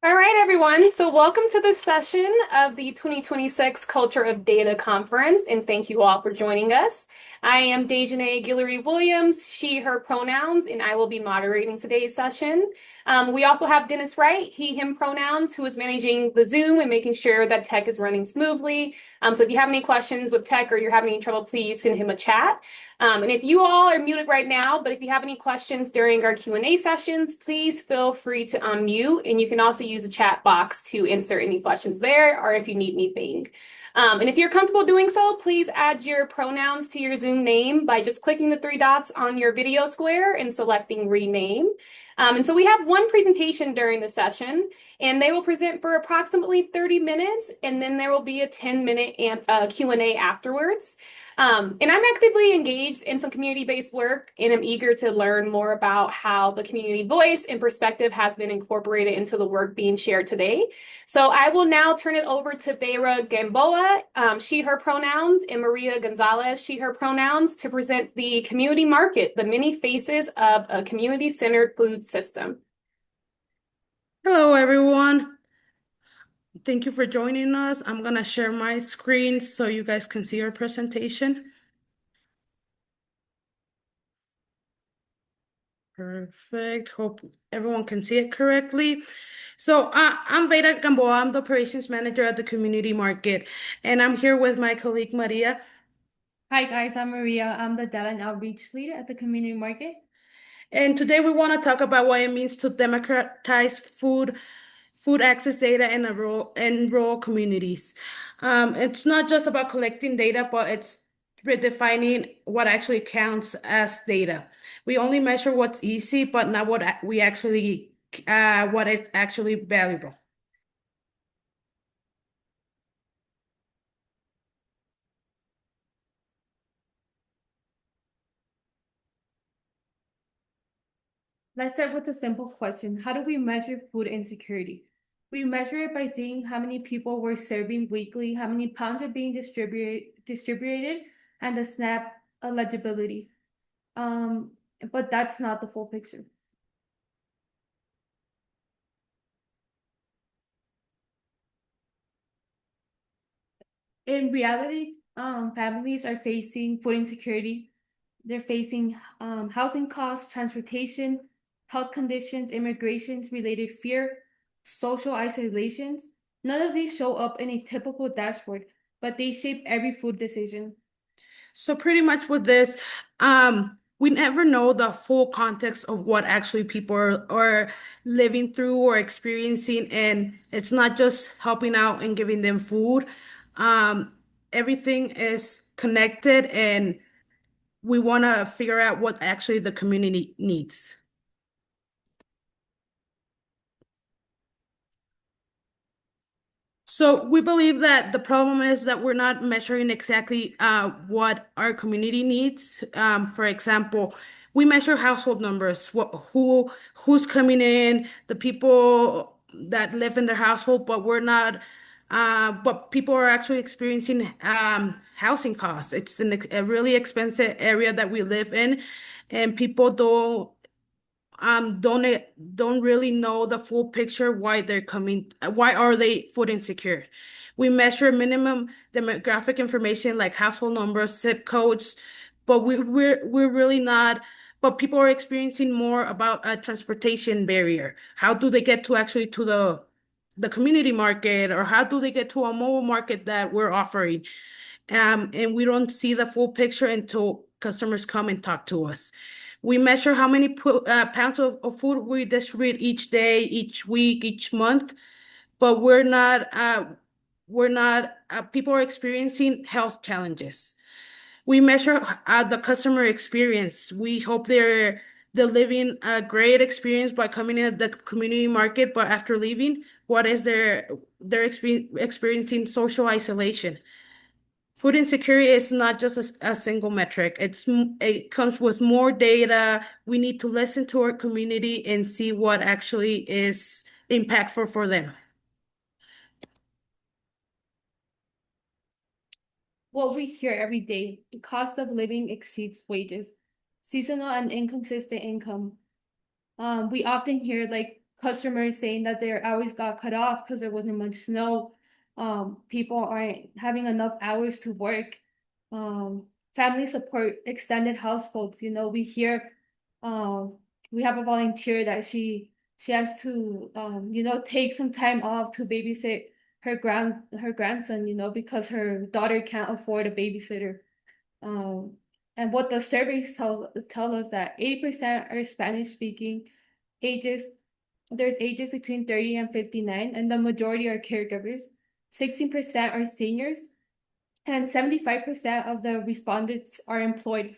All right, everyone. So, welcome to this session of the 2026 Culture of Data Conference, and thank you all for joining us. I am Dejanay Guillory Williams, she, her pronouns, and I will be moderating today's session. We also have Dennis Wright, he, him pronouns, who is managing the Zoom and making sure that tech is running smoothly. So, if you have any questions with tech or you're having any trouble, please send him a chat. And if you all are muted right now, but if you have any questions during our Q&A sessions, please feel free to unmute, and you can also use the chat box to insert any questions there or if you need anything. And if you're comfortable doing so, please add your pronouns to your Zoom name by just clicking the three dots on your video square and selecting rename. And so we have one presentation during the session, and they will present for approximately 30 minutes, and then there will be a 10-minute Q&A afterwards. And I'm actively engaged in some community-based work, and I'm eager to learn more about how the community voice and perspective has been incorporated into the work being shared today. So I will now turn it over to Beira Gamboa, she, her pronouns, and Maria Gonzalez, she, her pronouns, to present the community market, the many faces of a community-centered food system. Hello, everyone. Thank you for joining us. I'm going to share my screen so you guys can see our presentation. Perfect. Hope everyone can see it correctly. I'm Veda Gamboa. I'm the operations manager at the community market, and I'm here with my colleague Maria. Hi guys, I'm Maria. I'm the data and outreach leader at the community market. And today we want to talk about what it means to democratize food access data in rural communities. It's not just about collecting data, but it's redefining what actually counts as data. We only measure what's easy, but not what is actually valuable. Let's start with a simple question. How do we measure food insecurity? We measure it by seeing how many people we're serving weekly, how many pounds are being distributed, and the SNAP eligibility. Um, but that's not the full picture. In reality, families are facing food insecurity. They're facing housing costs, transportation, health conditions, immigrations related fear, social isolations. None of these show up in a typical dashboard, but they shape every food decision. So pretty much with this, we never know the full context of what actually people are living through or experiencing, and it's not just helping out and giving them food. Um, Everything is connected, and we want to figure out what actually the community needs. So we believe that the problem is that we're not measuring exactly what our community needs. For example, we measure household numbers, who's coming in, the people that live in their household, but we're not. But people are actually experiencing housing costs. It's a really expensive area that we live in, and people don't really know the full picture why are they food insecure. We measure minimum demographic information like household numbers, zip codes, but we're really not. But people are experiencing more about a transportation barrier. How do they get to actually to the community market, or how do they get to a mobile market that we're offering? And we don't see the full picture until customers come and talk to us. We measure how many pounds of food we distribute each day, each week, each month, but people are experiencing health challenges. We measure the customer experience. We hope they're living a great experience by coming in the community market, but after leaving, what is they're experiencing social isolation. Food insecurity is not just a single metric. It comes with more data. We need to listen to our community and see what actually is impactful for them. What we hear every day, the cost of living exceeds wages, seasonal and inconsistent income. We often hear like customers saying that their hours got cut off because there wasn't much snow. People aren't having enough hours to work. Family support extended households. We hear, um, we have a volunteer that she has to, take some time off to babysit her grandson, because her daughter can't afford a babysitter. Um, and what the surveys tell us that 80% are Spanish speaking ages. There's ages between 30 and 59, and the majority are caregivers. 16% are seniors, and 75% of the respondents are employed.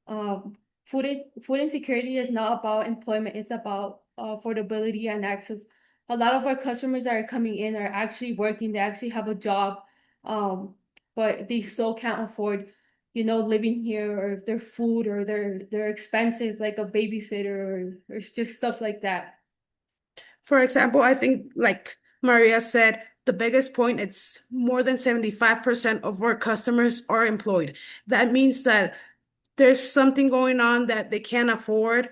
Um, food insecurity is not about employment, it's about affordability and access. A lot of our customers that are coming in are actually working, they actually have a job, but they still can't afford, living here, or their food, or their expenses, like a babysitter, or just stuff like that. For example, I think like Maria said, the biggest point, it's more than 75% of our customers are employed. That means that there's something going on that they can't afford,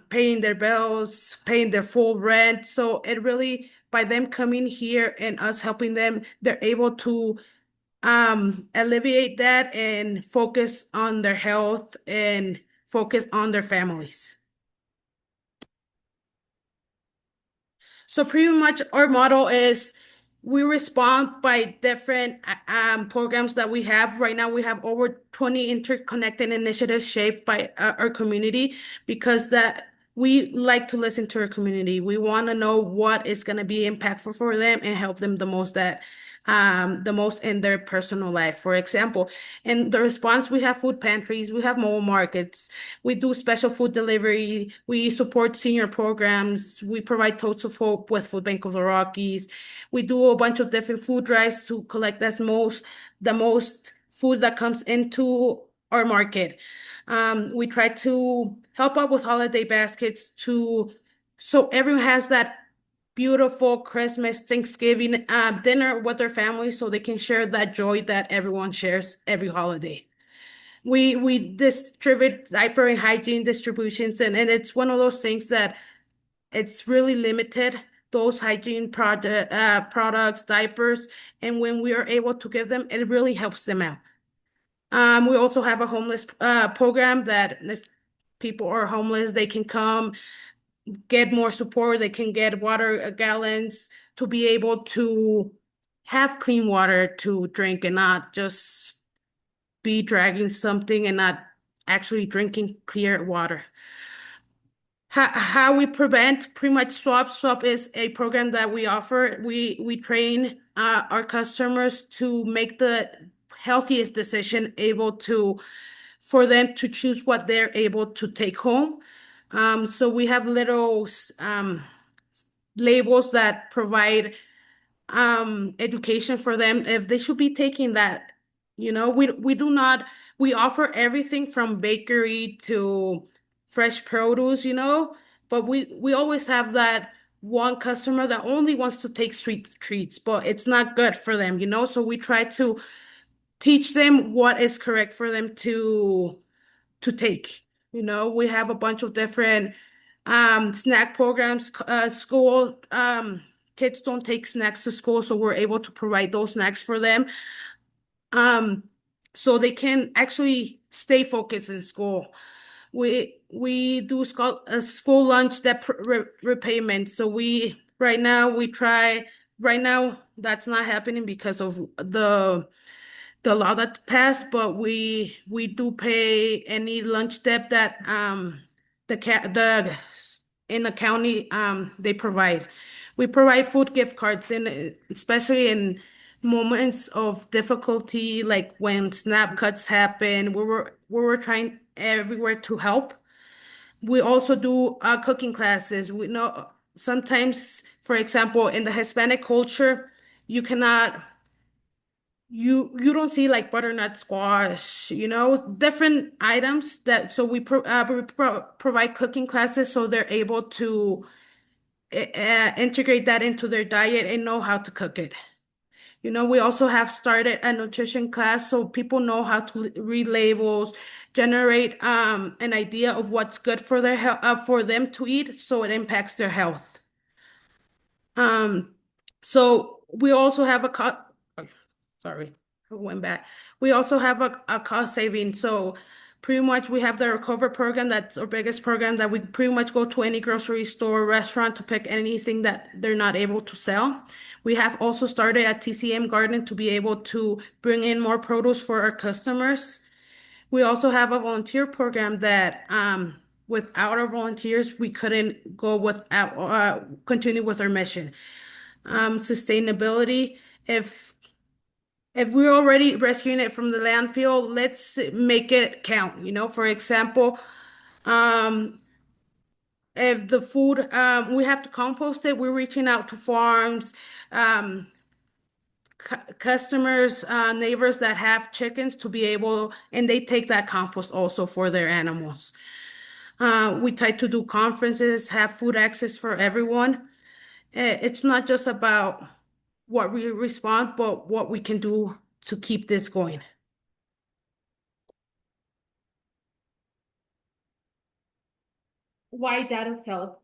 paying their bills, paying their full rent. So it really, by them coming here and us helping them, they're able to alleviate that and focus on their health and focus on their families. So pretty much our model is we respond by different programs that we have. Right now, we have over 20 interconnected initiatives shaped by our community, because that we like to listen to our community. We want to know what is going to be impactful for them and help them the most in their personal life. For example, in the response, we have food pantries, we have mobile markets, we do special food delivery, we support senior programs, we provide totes of hope with Food Bank of the Rockies. We do a bunch of different food drives to collect the most food that comes into our market. We try to help out with holiday baskets so everyone has that beautiful Christmas, Thanksgiving dinner with their family, so they can share that joy that everyone shares every holiday. We distribute diaper and hygiene distributions, and it's one of those things that it's really limited, those hygiene products, diapers, and when we are able to give them, it really helps them out. We also have a homeless program that if people are homeless, they can come get more support. They can get water gallons to be able to have clean water to drink and not just be dragging something and not actually drinking clear water. How we prevent pretty much swap. Swap is a program that we offer. We train our customers to make the healthiest decision able to for them to choose what they're able to take home. So we have little labels that provide education for them if they should be taking that. We do not we offer everything from bakery to fresh produce, but we always have that one customer that only wants to take sweet treats, but it's not good for them, so we try to teach them what is correct for them to take. We have a bunch of different snack programs. School kids don't take snacks to school, so we're able to provide those snacks for them, um, so they can actually stay focused in school. We do school lunch debt repayment. So right now that's not happening because of the law that passed, but we do pay any lunch debt that the in the county they provide. We provide food gift cards, and especially in moments of difficulty, like when SNAP cuts happen, we were trying everywhere to help. We also do cooking classes. We know sometimes, for example, in the Hispanic culture, you cannot you don't see like butternut squash, different items that so we provide cooking classes so they're able to integrate that into their diet and know how to cook it. We also have started a nutrition class so people know how to read labels, generate an idea of what's good for their health, for them to eat, so it impacts their health. Um, so we also have a cut. Sorry, I went back. We also have a cost saving. So pretty much we have the Recover program. That's our biggest program that we pretty much go to any grocery store, restaurant to pick anything that they're not able to sell. We have also started at TCM Garden to be able to bring in more produce for our customers. We also have a volunteer program that without our volunteers, we couldn't go without continue with our mission. Sustainability. If if we're already rescuing it from the landfill, let's make it count. For example, um, if the food we have to compost it, we're reaching out to farms, um, customers, neighbors that have chickens to be able, and they take that compost also for their animals. We try to do conferences, have food access for everyone. It's not just about what we respond, but what we can do to keep this going. Why data fell?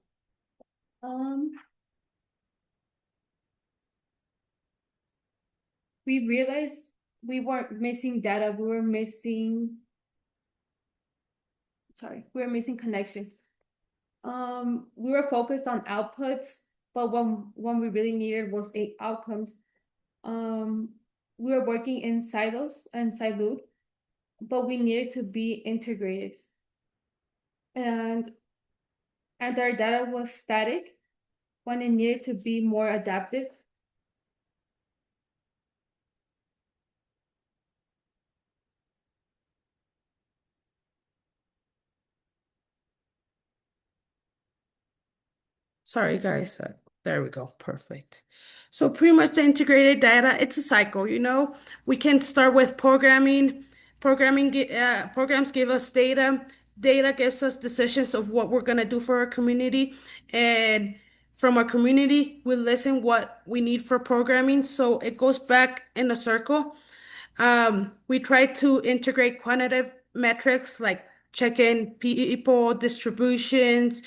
Um, we realized we weren't missing data, we were missing connection. We were focused on outputs, but when we really needed was outcomes. Um, we were working in silos and siloed, but we needed to be integrated. And our data was static when it needed to be more adaptive. Sorry, guys. There we go. Perfect. So pretty much the integrated data, it's a cycle. We can start with programming. Programs give us data. Data gives us decisions of what we're going to do for our community. And from our community, we listen what we need for programming. So it goes back in a circle. We try to integrate quantitative metrics like check-in people, distributions.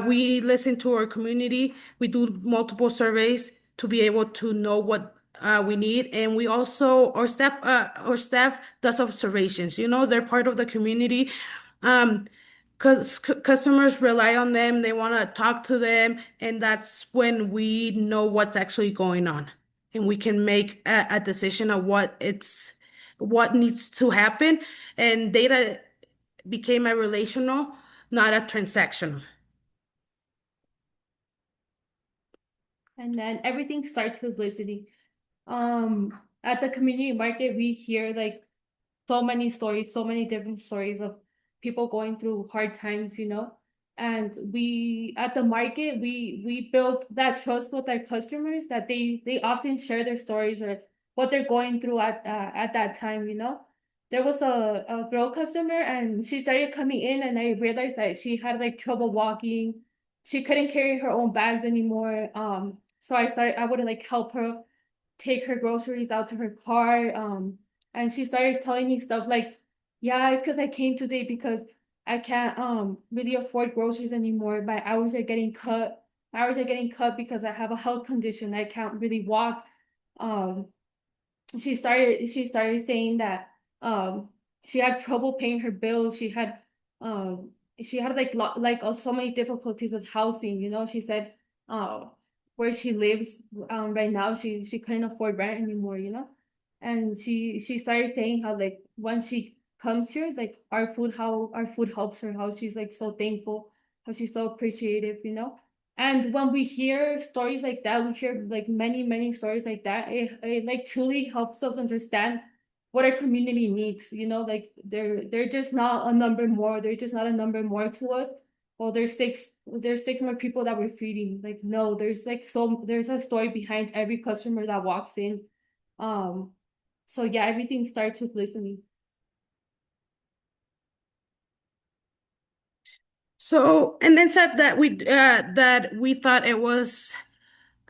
We listen to our community. We do multiple surveys to be able to know what we need, and we also our staff does observations. They're part of the community. Because customers rely on them, they want to talk to them, and that's when we know what's actually going on, and we can make a decision of what needs to happen. And data became a relational, not a transactional. And then everything starts with listening. At the community market, we hear like so many stories, so many different stories of people going through hard times, And we at the market, we build that trust with our customers that they often share their stories or what they're going through at that time. There was a girl customer and she started coming in and I realized that she had like trouble walking. She couldn't carry her own bags anymore. So I would like help her take her groceries out to her car. And she started telling me stuff like, yeah, it's because I came today because I can't really afford groceries anymore. My hours are getting cut. My hours are getting cut because I have a health condition. I can't really walk. Um, she started saying that she had trouble paying her bills. She had so many difficulties with housing. She said uh where she lives right now she couldn't afford rent anymore. And she started saying how like when she comes here, like how our food helps her, how she's like so thankful, how she's so appreciative. And when we hear stories like that, we hear like many, many stories like that, it like truly helps us understand what our community needs. Like they're just not a number more. They're just not a number more to us. Well, there's six more people that we're feeding. Like, no, there's a story behind every customer that walks in. Um, so yeah, everything starts with listening. So an insight that we thought it was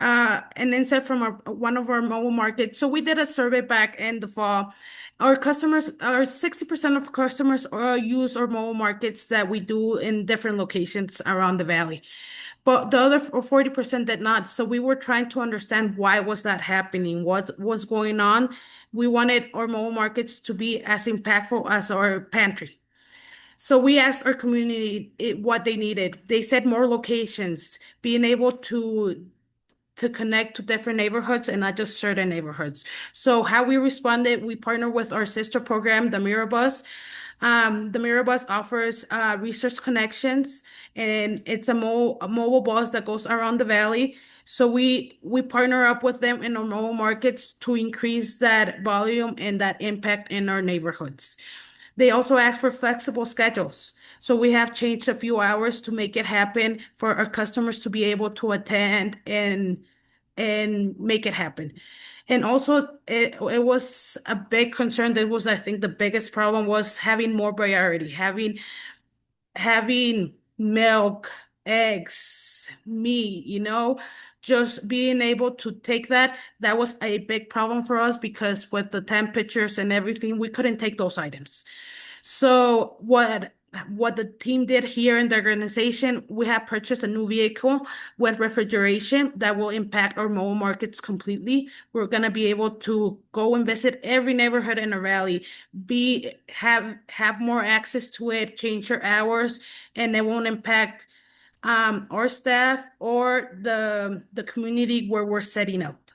an insight from one of our mobile markets. So we did a survey back in the fall. Our 60% of customers use our mobile markets that we do in different locations around the valley. but the other 40% did not. So we were trying to understand why was that happening, what was going on. We wanted our mobile markets to be as impactful as our pantry. So we asked our community what they needed. They said more locations, being able to connect to different neighborhoods and not just certain neighborhoods. So how we responded, we partner with our sister program, the Mirror Bus. The Mirror Bus offers research connections, and it's a mobile bus that goes around the valley. So we partner up with them in our mobile markets to increase that volume and that impact in our neighborhoods. They also ask for flexible schedules. So we have changed a few hours to make it happen for our customers to be able to attend and make it happen. And also it was a big concern. That was, I think, the biggest problem was having more variety, having milk, eggs, meat, just being able to take that. That was a big problem for us because with the temperatures and everything, we couldn't take those items. So what the team did here in the organization, we have purchased a new vehicle with refrigeration that will impact our mobile markets completely. We're gonna be able to go and visit every neighborhood in the valley, have more access to it, change your hours, and it won't impact our staff or the community where we're setting up.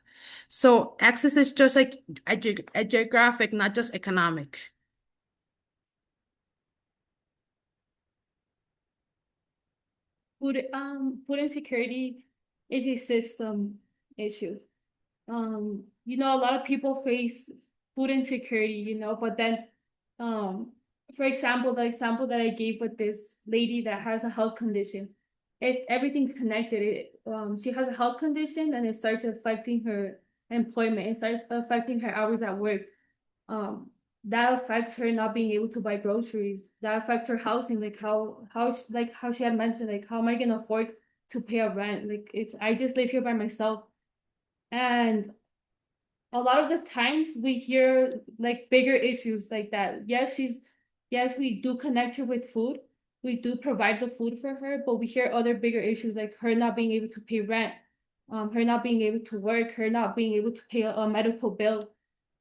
So access is just like a geographic, not just economic. Food insecurity is a system issue. A lot of people face food insecurity, but then, um, for example, the example that I gave with this lady that has a health condition, everything's connected. She has a health condition and it starts affecting her employment. It starts affecting her hours at work. Um, that affects her not being able to buy groceries. That affects her housing, like how she had mentioned, like how am I gonna afford to pay a rent? Like I just live here by myself. And a lot of the times we hear like bigger issues like that. Yes, we do connect her with food. We do provide the food for her, but we hear other bigger issues like her not being able to pay rent, her not being able to work, her not being able to pay a medical bill.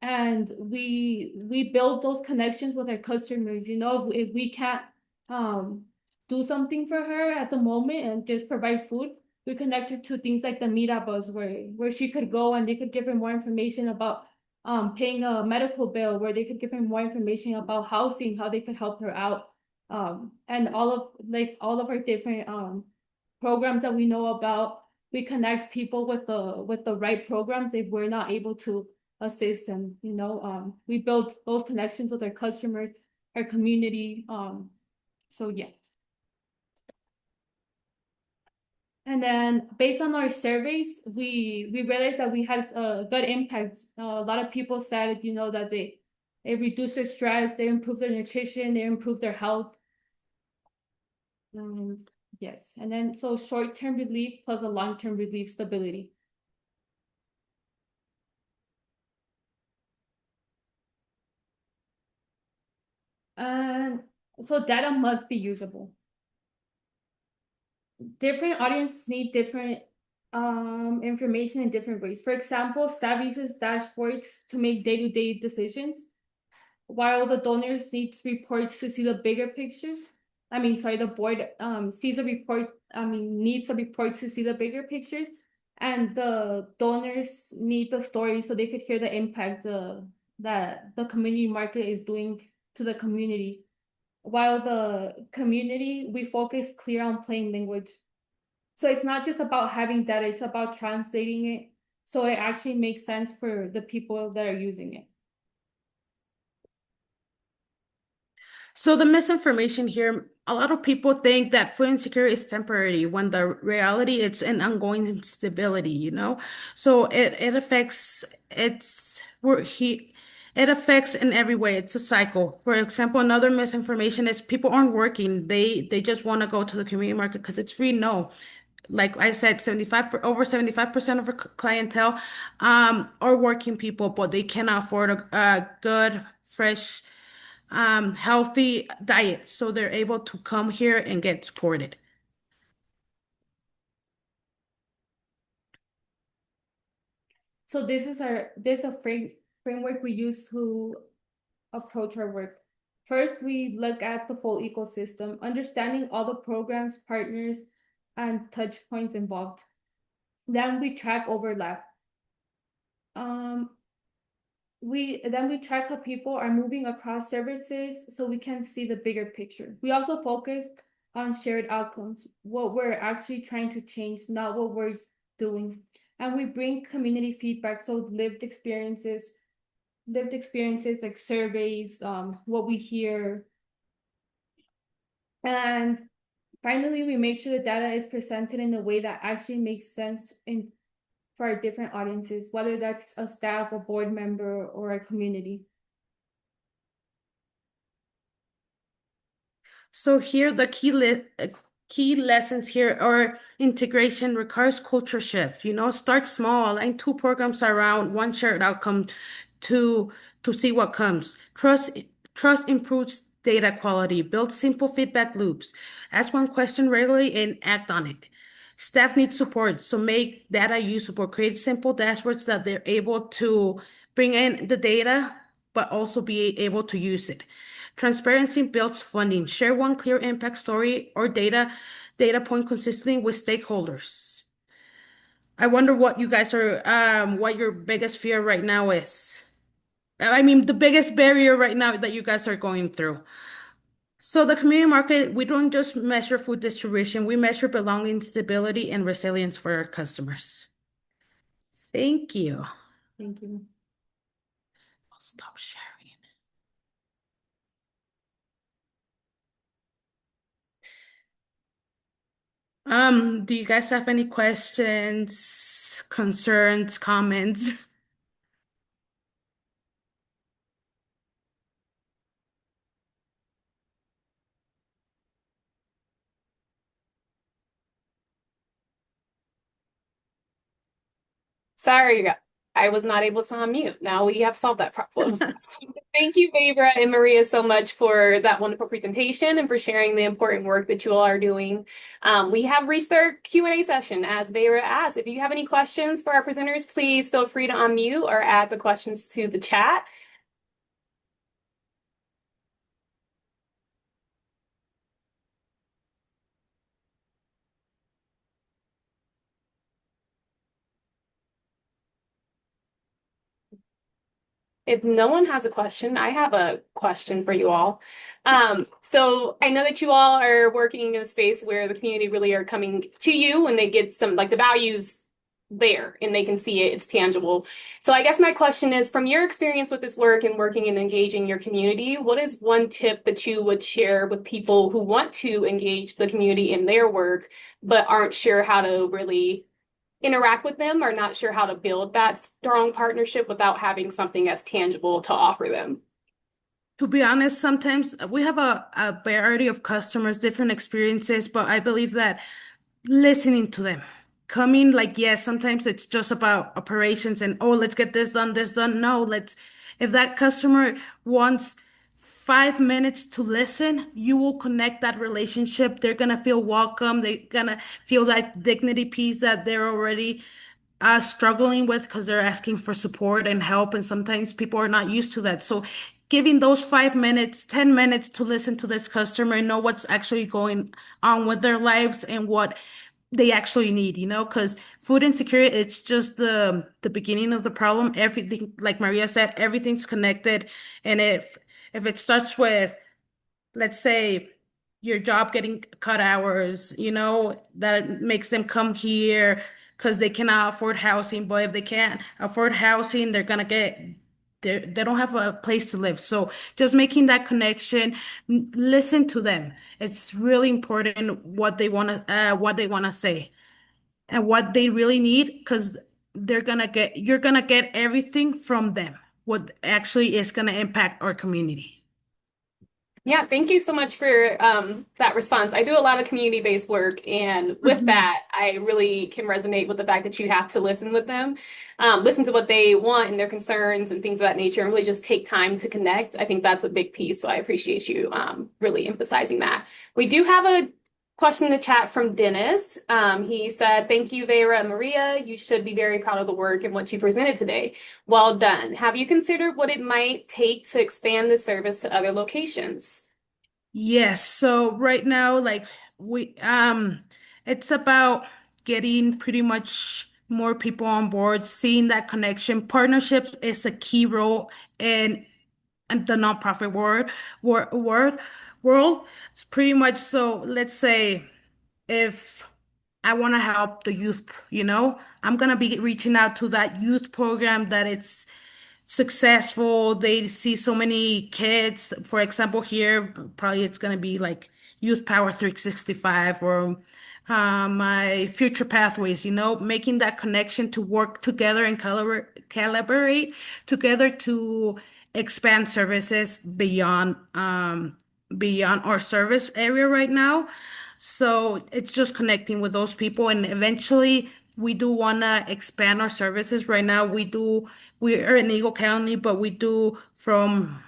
And we build those connections with our customers. If we can't um do something for her at the moment and just provide food, we connected to things like the meetups where she could go and they could give her more information about paying a medical bill, where they could give her more information about housing, how they could help her out. And all of our different programs that we know about, we connect people with the right programs if we're not able to assist them. We build those connections with our customers, our community. So yeah. And then based on our surveys, we realized that we had a good impact. A lot of people said, that they reduce their stress, they improve their nutrition, they improve their health. And yes, and then so short-term relief plus a long-term relief stability. And so data must be usable. Different audiences need different information in different ways. For example, staff uses dashboards to make day-to-day decisions, while the donors needs reports to see the bigger pictures. I mean, sorry, the board sees a report, needs a report to see the bigger pictures, and the donors need the story so they could hear the impact that the community market is doing to the community. While the community, we focus clear on plain language. So it's not just about having data, it's about translating it so it actually makes sense for the people that are using it. So the misinformation here, a lot of people think that food insecurity is temporary when the reality it's an ongoing instability, So it affects it affects in every way. It's a cycle. For example, another misinformation is people aren't working. They just want to go to the community market because it's free. No. Like I said, over 75% of our clientele are working people, but they cannot afford a good, fresh healthy diet. So they're able to come here and get supported. So this is a framework we use to approach our work. First, we look at the full ecosystem, understanding all the programs, partners, and touch points involved. Then we track overlap. Um, we track how people are moving across services so we can see the bigger picture. We also focus on shared outcomes, what we're actually trying to change, not what we're doing. And we bring community feedback, so lived experiences like surveys, what we hear. And finally, we make sure the data is presented in a way that actually makes sense for our different audiences, whether that's a staff, a board member, or a community. So here the key lessons here are integration requires culture shift. Start small, and two programs around one shared outcome to see what comes. Trust improves data quality. Build simple feedback loops. Ask one question regularly and act on it. Staff needs support, so make data usable. Create simple dashboards that they're able to bring in the data, but also be able to use it. Transparency builds funding. Share one clear impact story or data point consistently with stakeholders. I wonder what you guys are, what your biggest fear right now is. I mean, the biggest barrier right now that you guys are going through. So the community market, we don't just measure food distribution, we measure belonging, stability, and resilience for our customers. Thank you. Thank you. I'll stop sharing. Do you guys have any questions, concerns, comments? Sorry, I was not able to unmute. Now we have solved that problem. Thank you, Vavra and Maria, so much for that wonderful presentation and for sharing the important work that you all are doing. We have reached our Q&A session. As Vavra asked, if you have any questions for our presenters, please feel free to unmute or add the questions to the chat. If no one has a question, I have a question for you all. So I know that you all are working in a space where the community really are coming to you when they get some, like the values there and they can see it, it's tangible. So I guess my question is, from your experience with this work and working and engaging your community, what is one tip that you would share with people who want to engage the community in their work, but aren't sure how to really interact with them or not sure how to build that strong partnership without having something as tangible to offer them? To be honest, sometimes we have a variety of customers, different experiences, but I believe that listening to them, coming like, yes, sometimes it's just about operations and, oh, let's get this done, this done. No, if that customer wants 5 minutes to listen, you will connect that relationship. They're gonna feel welcome. They're gonna feel that dignity piece that they're already struggling with because they're asking for support and help. And sometimes people are not used to that. So giving those 5 minutes, 10 minutes to listen to this customer and know what's actually going on with their lives and what they actually need, because food insecurity, it's just the beginning of the problem. Everything, like Maria said, everything's connected. And if it starts with, let's say, your job getting cut hours, that makes them come here because they cannot afford housing. But if they can't afford housing, they don't have a place to live. So just making that connection, listen to them. It's really important what they want to say and what they really need because you're gonna get everything from them, what actually is gonna impact our community. Yeah, thank you so much for that response. I do a lot of community-based work, and with Mhm. that, I really can resonate with the fact that you have to listen with them, listen to what they want and their concerns and things of that nature, and really just take time to connect. I think that's a big piece, so I appreciate you really emphasizing that. We do have a question in the chat from Dennis. He said, "Thank you, Vera and Maria. You should be very proud of the work and what you presented today. Well done. Have you considered what it might take to expand the service to other locations?" Yes, so right now, like we it's about getting pretty much more people on board, seeing that connection. Partnerships is a key role in the nonprofit world. It's pretty much, so let's say if I want to help the youth, I'm gonna be reaching out to that youth program that it's successful. They see so many kids. For example, here, probably it's going to be like Youth Power 365 or my Future Pathways, making that connection to work together and collaborate together to expand services beyond our service area right now. So it's just connecting with those people, and eventually we do want to expand our services. Right now, we are in Eagle County, but we do from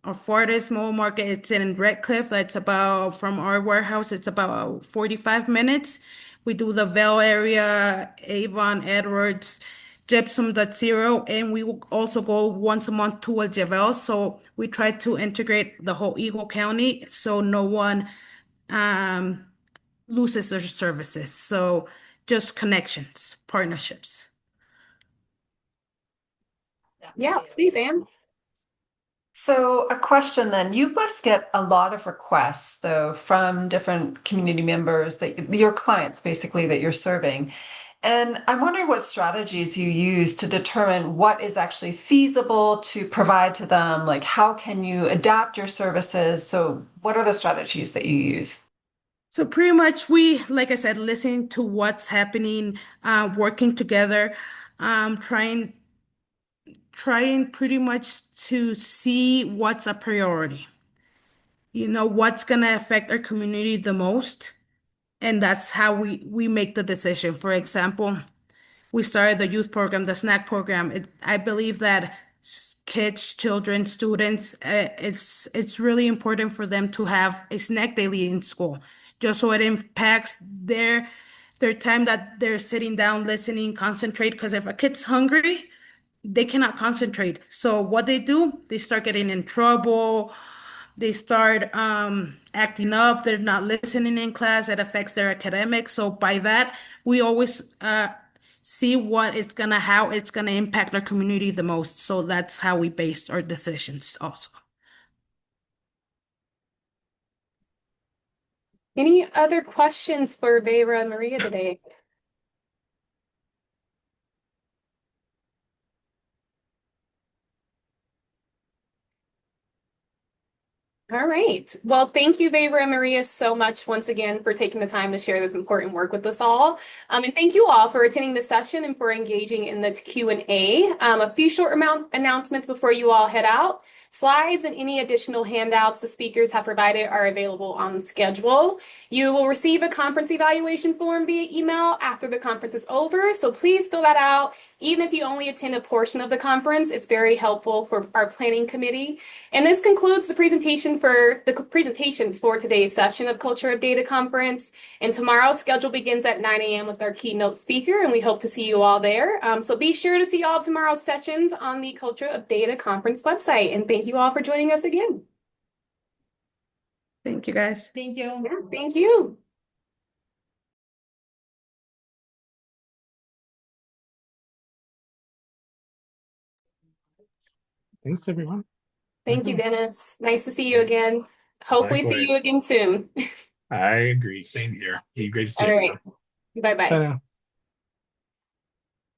our farthest mall market. It's in Red Cliff. That's about from our warehouse. It's about 45 minutes. We do the Vail area, Avon, Edwards, Gypsum.0, and we will also go once a month to a Javel. So we try to integrate the whole Eagle County so no one um, loses their services. So just connections, partnerships. Yeah, please, Anne. So, a question then. You must get a lot of requests, though, from different community members that your clients basically that you're serving. And I'm wondering what strategies you use to determine what is actually feasible to provide to them. Like, how can you adapt your services? So, what are the strategies that you use? So pretty much we, like I said, listening to what's happening, working together, trying pretty much to see what's a priority. What's gonna affect our community the most, and that's how we make the decision. For example, we started the youth program, the snack program. I believe that kids, children, students, it's really important for them to have a snack daily in school, just so it impacts their time that they're sitting down, listening, concentrate. Because if a kid's hungry, they cannot concentrate. So what they do, they start getting in trouble. They start acting up. They're not listening in class. It affects their academics. So by that, we always see how it's gonna impact our community the most. So that's how we base our decisions also. Any other questions for Vera and Maria today? All right. Well, thank you, Vera and Maria, so much once again for taking the time to share this important work with us all. And thank you all for attending the session and for engaging in the Q&A. A few short announcements before you all head out. Slides and any additional handouts the speakers have provided are available on the schedule. You will receive a conference evaluation form via email after the conference is over, so please fill that out. Even if you only attend a portion of the conference, it's very helpful for our planning committee. And this concludes the presentations for today's session of Culture of Data Conference. And tomorrow's schedule begins at 9 a.m. with our keynote speaker, and we hope to see you all there. So be sure to see all tomorrow's sessions on the Culture of Data Conference website. And thank you all for joining us again. Thank you, guys. Thank you. Yeah, thank you. Thanks, everyone. Thank you, Dennis. Nice to see you again. Hopefully see Likewise. you again soon. I agree. Same here. Great to see All right. everyone. Bye Bye-bye. now.